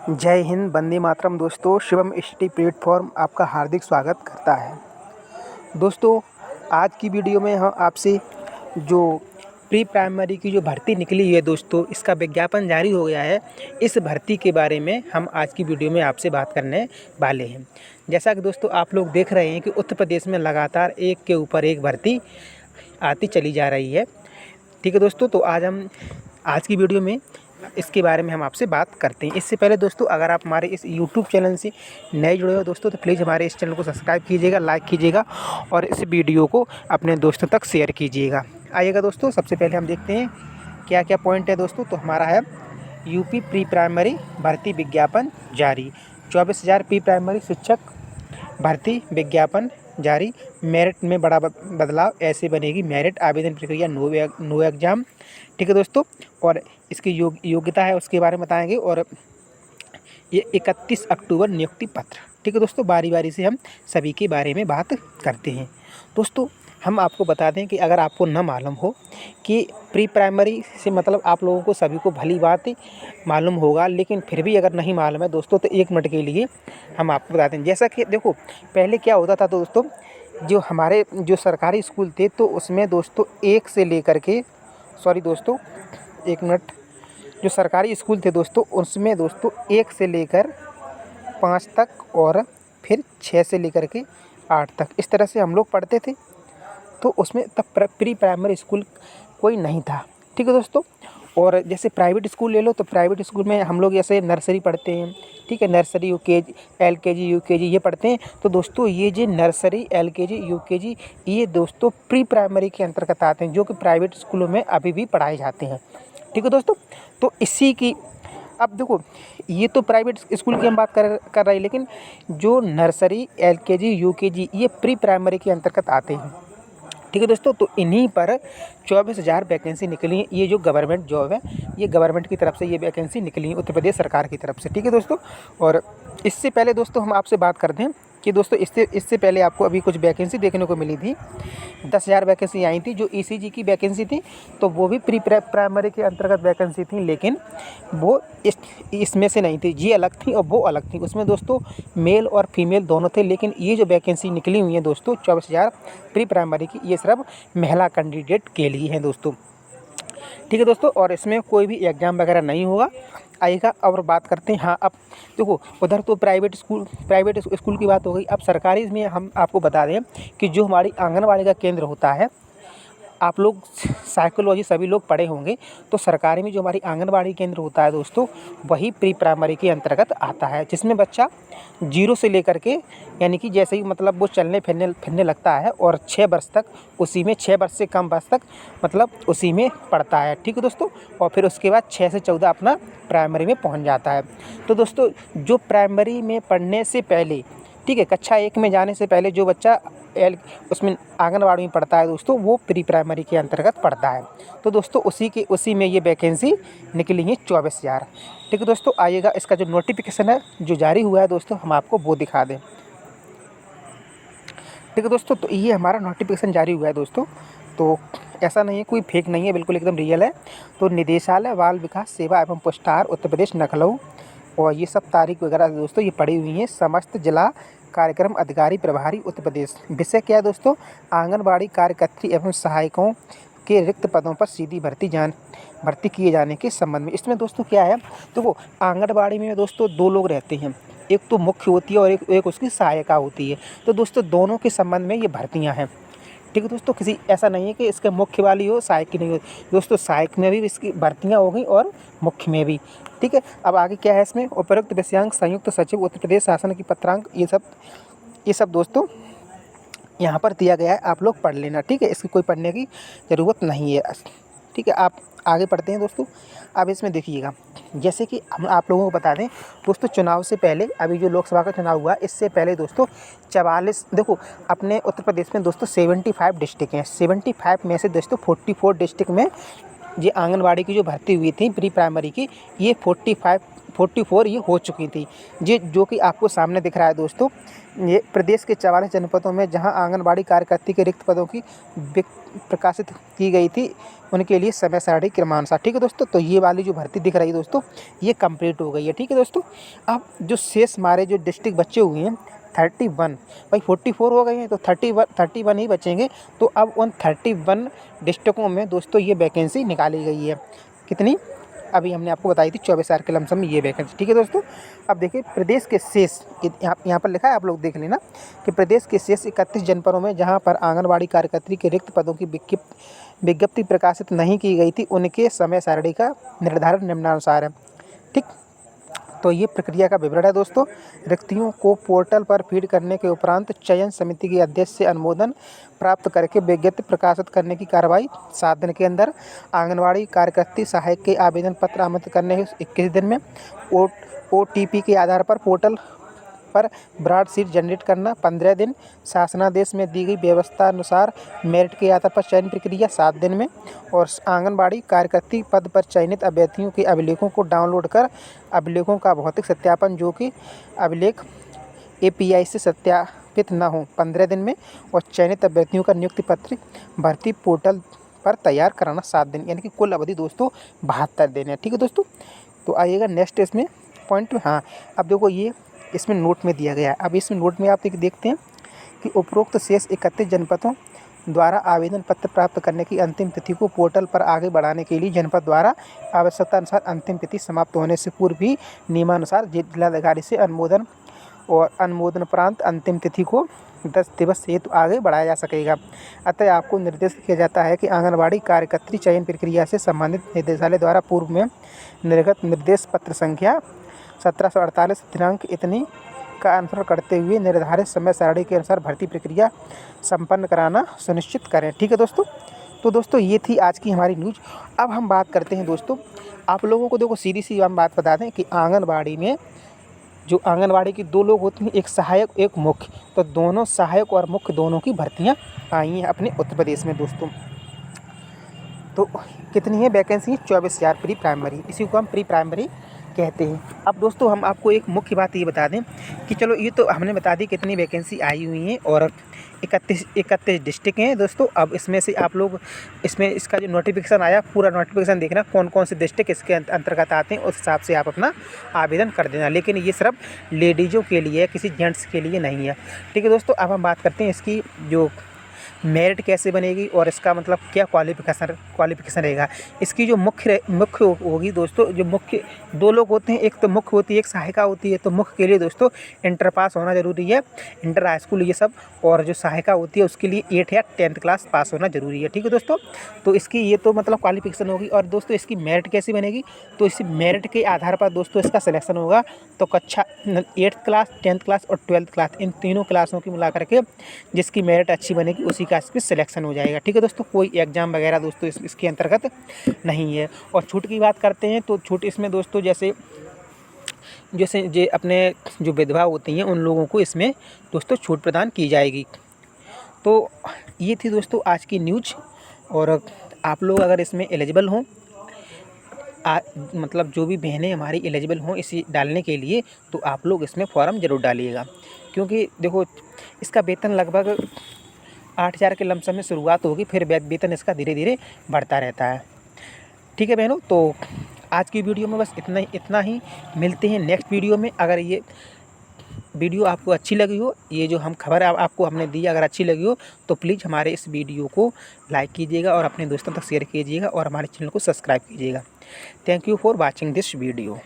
जय हिंद, वंदे मातरम। दोस्तों, Shivam study platform आपका हार्दिक स्वागत करता है। दोस्तों, आज की वीडियो में हम आपसे जो प्री प्राइमरी की जो भर्ती निकली है दोस्तों, इसका विज्ञापन जारी हो गया है। इस भर्ती के बारे में हम आज की वीडियो में आपसे बात करने वाले हैं। जैसा कि दोस्तों आप लोग देख रहे हैं कि उत्तर प्रदेश में लगातार एक के ऊपर एक भर्ती आती चली जा रही है। ठीक है दोस्तों, तो आज की वीडियो में इसके बारे में हम आपसे बात करते हैं। इससे पहले दोस्तों, अगर आप हमारे इस यूट्यूब चैनल से नए जुड़े हो दोस्तों, तो प्लीज़ हमारे इस चैनल को सब्सक्राइब कीजिएगा, लाइक कीजिएगा और इस वीडियो को अपने दोस्तों तक शेयर कीजिएगा। आइएगा दोस्तों, सबसे पहले हम देखते हैं क्या क्या पॉइंट है दोस्तों। तो हमारा है यूपी प्री प्राइमरी भर्ती विज्ञापन जारी। 24,000 प्री प्राइमरी शिक्षक भर्ती विज्ञापन जारी। मेरिट में बड़ा बदलाव, ऐसे बनेगी मेरिट। आवेदन प्रक्रिया नो एग्जाम। ठीक है दोस्तों, और इसकी योग्यता है उसके बारे में बताएंगे। और ये 31 अक्टूबर नियुक्ति पत्र। ठीक है दोस्तों, बारी बारी से हम सभी के बारे में बात करते हैं। दोस्तों, हम आपको बता दें कि अगर आपको न मालूम हो कि प्री प्राइमरी से मतलब आप लोगों को सभी को भली बात मालूम होगा, लेकिन फिर भी अगर नहीं मालूम है दोस्तों, तो 1 मिनट के लिए हम आपको बताते हैं। जैसा कि देखो, पहले क्या होता था दोस्तों, जो हमारे जो सरकारी स्कूल थे तो उसमें दोस्तों 1 से लेकर के दोस्तों 1 मिनट, जो सरकारी स्कूल थे दोस्तों उसमें दोस्तों 1 से लेकर 5 तक और फिर 6 से लेकर के 8 तक इस तरह से हम लोग पढ़ते थे। तो उसमें तब प्री प्राइमरी स्कूल कोई नहीं था। ठीक है दोस्तों, और जैसे प्राइवेट स्कूल ले लो तो प्राइवेट स्कूल में हम लोग जैसे नर्सरी पढ़ते हैं। ठीक है, नर्सरी यूकेजी एलकेजी यूकेजी ये पढ़ते हैं। तो दोस्तों ये जो नर्सरी एलकेजी यूकेजी ये दोस्तों प्री प्राइमरी के अंतर्गत आते हैं, जो कि प्राइवेट स्कूलों में अभी भी पढ़ाए जाते हैं। ठीक है दोस्तों, तो इसी की अब देखो, ये तो प्राइवेट स्कूल की हम बात कर रहे हैं, लेकिन जो नर्सरी एलकेजी यूकेजी ये प्री प्राइमरी के अंतर्गत आते हैं। ठीक है दोस्तों, तो इन्हीं पर 24,000 वैकेंसी निकली है। ये जो गवर्नमेंट जॉब है, ये गवर्नमेंट की तरफ से ये वैकेंसी निकली है, उत्तर प्रदेश सरकार की तरफ से। ठीक है दोस्तों, और इससे पहले दोस्तों हम आपसे बात करते हैं कि दोस्तों इससे पहले आपको अभी कुछ वैकेंसी देखने को मिली थी। 10,000 वैकेंसी आई थी, जो ईसीजी की वैकेंसी थी, तो वो भी प्री प्राइमरी के अंतर्गत वैकेंसी थी, लेकिन वो इसमें से नहीं थी। ये अलग थी और वो अलग थी। उसमें दोस्तों मेल और फीमेल दोनों थे, लेकिन ये जो वैकेंसी निकली हुई है दोस्तों 24,000 प्री प्राइमरी की, ये सिर्फ महिला कैंडिडेट के लिए है दोस्तों। ठीक है दोस्तों, और इसमें कोई भी एग्ज़ाम वगैरह नहीं होगा। आएगा और बात करते हैं। हाँ, अब देखो, उधर तो प्राइवेट स्कूल की बात हो गई। अब सरकारी में हम आपको बता दें कि जो हमारी आंगनबाड़ी का केंद्र होता है, आप लोग साइकोलॉजी सभी लोग पढ़े होंगे, तो सरकारी में जो हमारी आंगनबाड़ी केंद्र होता है दोस्तों, वही प्री प्राइमरी के अंतर्गत आता है, जिसमें बच्चा 0 से लेकर के, यानी कि जैसे ही मतलब वो चलने फिरने लगता है, और 6 वर्ष तक उसी में, 6 वर्ष से कम वर्ष तक मतलब उसी में पढ़ता है। ठीक है दोस्तों, और फिर उसके बाद 6 से 14 अपना प्राइमरी में पहुंच जाता है। तो दोस्तों, जो प्राइमरी में पढ़ने से पहले, ठीक है, कक्षा 1 में जाने से पहले जो बच्चा उसमें आंगनबाड़ी में पढ़ता है दोस्तों, वो प्री प्राइमरी के अंतर्गत पढ़ता है। तो दोस्तों उसी में ये वैकेंसी निकली है 24,000। ठीक है दोस्तों, आइएगा इसका जो नोटिफिकेशन है जो जारी हुआ है दोस्तों, हम आपको वो दिखा दें। ठीक है दोस्तों, तो ये हमारा नोटिफिकेशन जारी हुआ है दोस्तों। तो ऐसा नहीं है, कोई फेक नहीं है, बिल्कुल एकदम रियल है। तो निदेशालय बाल विकास सेवा एवं पुरस्कार उत्तर प्रदेश लखनऊ, और ये सब तारीख वगैरह दोस्तों ये पड़ी हुई हैं। समस्त जिला कार्यक्रम अधिकारी प्रभारी उत्तर प्रदेश। विषय क्या है दोस्तों, आंगनबाड़ी कार्यकर्त्री एवं सहायकों के रिक्त पदों पर सीधी भर्ती किए जाने के संबंध में। इसमें दोस्तों क्या है, तो वो आंगनबाड़ी में दोस्तों 2 लोग रहते हैं, एक तो मुख्य होती है और एक उसकी सहायिका होती है। तो दोस्तों दोनों के संबंध में ये भर्तियाँ हैं। ठीक है दोस्तों, किसी ऐसा नहीं है कि इसके मुख्य वाली हो सहायक की नहीं हो दोस्तों, सहायक में भी इसकी भर्तियाँ हो गई और मुख्य में भी। ठीक है, अब आगे क्या है इसमें, उपरोक्त विषयांक संयुक्त सचिव उत्तर प्रदेश शासन की पत्रांक, ये सब दोस्तों यहाँ पर दिया गया है, आप लोग पढ़ लेना। ठीक है, इसकी कोई पढ़ने की ज़रूरत नहीं है। ठीक है, आप आगे पढ़ते हैं दोस्तों। अब इसमें देखिएगा, जैसे कि हम आप लोगों को बता दें दोस्तों, चुनाव से पहले, अभी जो लोकसभा का चुनाव हुआ इससे पहले दोस्तों 44, देखो अपने उत्तर प्रदेश में दोस्तों 75 डिस्ट्रिक्ट हैं। 75 में से दोस्तों 44 डिस्ट्रिक्ट में ये आंगनबाड़ी की जो भर्ती हुई थी प्री प्राइमरी की, ये 44 ये हो चुकी थी। ये जो कि आपको सामने दिख रहा है दोस्तों, ये प्रदेश के 44 जनपदों में जहां आंगनबाड़ी कार्यकर्ता के रिक्त पदों की प्रकाशित की गई थी, उनके लिए समय सारणी क्रमानुसार। ठीक है दोस्तों, तो ये वाली जो भर्ती दिख रही है दोस्तों, ये कंप्लीट हो गई है। ठीक है दोस्तों, अब जो शेष हमारे जो डिस्ट्रिक्ट बचे हुए हैं 31, भाई 44 हो गए हैं तो 31 ही बचेंगे। तो अब उन 31 डिस्ट्रिक्टों में दोस्तों ये वैकेंसी निकाली गई है। कितनी? अभी हमने आपको बताई थी 24,000 के लमसम में ये वैकेंसी। ठीक है दोस्तों, अब देखिए प्रदेश के शेष, यहाँ पर लिखा है, आप लोग देख लेना कि प्रदेश के शेष 31 जनपदों में जहाँ पर आंगनबाड़ी कार्यकर्त्री के रिक्त पदों की विज्ञप्ति प्रकाशित नहीं की गई थी, उनके समय सारणी का निर्धारण निम्नानुसार है। ठीक, तो ये प्रक्रिया का विवरण है दोस्तों। रिक्तियों को पोर्टल पर फीड करने के उपरांत चयन समिति के अध्यक्ष से अनुमोदन प्राप्त करके विज्ञप्ति प्रकाशित करने की कार्रवाई 7 दिन के अंदर। आंगनबाड़ी कार्यकर्त्री सहायक के आवेदन पत्र आमंत्रित करने के 21 दिन में। OTP के आधार पर पोर्टल पर ब्रॉड शीट जनरेट करना 15 दिन। शासनादेश में दी गई व्यवस्था अनुसार मेरिट के आधार पर चयन प्रक्रिया 7 दिन में। और आंगनबाड़ी कार्यकर्त्री पद पर चयनित अभ्यर्थियों के अभिलेखों को डाउनलोड कर अभिलेखों का भौतिक सत्यापन, जो कि अभिलेख API से सत्यापित न हो, 15 दिन में। और चयनित अभ्यर्थियों का नियुक्ति पत्र भर्ती पोर्टल पर तैयार कराना 7 दिन, यानी कि कुल अवधि दोस्तों 72 दिन है। ठीक है दोस्तों, तो आइएगा नेक्स्ट इसमें पॉइंट। हाँ, अब देखो ये इसमें नोट में दिया गया है। अब इसमें नोट में आप देखते हैं कि उपरोक्त शेष 31 जनपदों द्वारा आवेदन पत्र प्राप्त करने की अंतिम तिथि को पोर्टल पर आगे बढ़ाने के लिए जनपद द्वारा आवश्यकता अनुसार अंतिम तिथि समाप्त होने से पूर्व भी नियमानुसार जिलाधिकारी से अनुमोदन और अनुमोदनोपरांत अंतिम तिथि को 10 दिवस हेतु आगे बढ़ाया जा सकेगा। अतः आपको निर्देश किया जाता है कि आंगनबाड़ी कार्यकर्त्री चयन प्रक्रिया से संबंधित निदेशालय द्वारा पूर्व में निर्गत निर्देश पत्र संख्या 1748 दिनांक इतनी का अनुसरण करते हुए निर्धारित समय सारणी के अनुसार भर्ती प्रक्रिया संपन्न कराना सुनिश्चित करें। ठीक है दोस्तों, तो दोस्तों ये थी आज की हमारी न्यूज़। अब हम बात करते हैं दोस्तों, आप लोगों को देखो सीधी सी हम बात बता दें कि आंगनबाड़ी में जो आंगनबाड़ी की 2 लोग होती हैं, एक सहायक एक मुख्य, तो दोनों सहायक और मुख्य दोनों की भर्तियाँ आई हैं अपने उत्तर प्रदेश में दोस्तों। तो कितनी है वैकेंसी? 24,000 प्री प्राइमरी, इसी को हम प्री प्राइमरी कहते हैं। अब दोस्तों हम आपको एक मुख्य बात ये बता दें कि चलो ये तो हमने बता दी कितनी वैकेंसी आई हुई हैं और 31 डिस्ट्रिक्ट हैं दोस्तों। अब इसमें से आप लोग इसमें इसका जो नोटिफिकेशन आया, पूरा नोटिफिकेशन देखना, कौन कौन से डिस्ट्रिक्ट इसके अंतर्गत आते हैं, उस हिसाब से आप अपना आवेदन कर देना। लेकिन ये सिर्फ लेडीज़ों के लिए है, किसी जेंट्स के लिए नहीं है। ठीक है दोस्तों, अब हम बात करते हैं इसकी जो मेरिट कैसे बनेगी और इसका मतलब क्या क्वालिफिकेशन रहेगा। इसकी जो मुख्य होगी दोस्तों, जो मुख्य 2 लोग होते हैं, एक तो मुख्य होती है, एक सहायिका होती है। तो मुख्य के लिए दोस्तों इंटर पास होना ज़रूरी है, इंटर हाई स्कूल ये सब। और जो सहायिका होती है उसके लिए 8 या 10th क्लास पास होना ज़रूरी है। ठीक है दोस्तों, तो इसकी ये तो मतलब क्वालिफिकेशन होगी। और दोस्तों इसकी मेरिट कैसी बनेगी? तो इसी मेरिट के आधार पर दोस्तों इसका सिलेक्शन होगा। तो कक्षा 8th क्लास, 10th क्लास और 12th क्लास, इन तीनों क्लासों की मिला करके जिसकी मेरिट अच्छी बनेगी उसी का इस पर सिलेक्शन हो जाएगा। ठीक है दोस्तों, कोई एग्ज़ाम वगैरह दोस्तों इसके अंतर्गत नहीं है। और छूट की बात करते हैं तो छूट इसमें दोस्तों जैसे जे अपने जो विधवा होती हैं उन लोगों को इसमें दोस्तों छूट प्रदान की जाएगी। तो ये थी दोस्तों आज की न्यूज़। और आप लोग अगर इसमें एलिजिबल हों, मतलब जो भी बहनें हमारी एलिजिबल हों इसी डालने के लिए, तो आप लोग इसमें फॉर्म ज़रूर डालिएगा। क्योंकि देखो इसका वेतन लगभग 8,000 के लमसम में शुरुआत होगी, फिर वेतन इसका धीरे धीरे बढ़ता रहता है। ठीक है बहनों, तो आज की वीडियो में बस इतना ही। मिलते हैं नेक्स्ट वीडियो में। अगर ये वीडियो आपको अच्छी लगी हो, ये जो हम खबर आपको हमने दी अगर अच्छी लगी हो, तो प्लीज़ हमारे इस वीडियो को लाइक कीजिएगा और अपने दोस्तों तक शेयर कीजिएगा और हमारे चैनल को सब्सक्राइब कीजिएगा। Thank you for watching this video.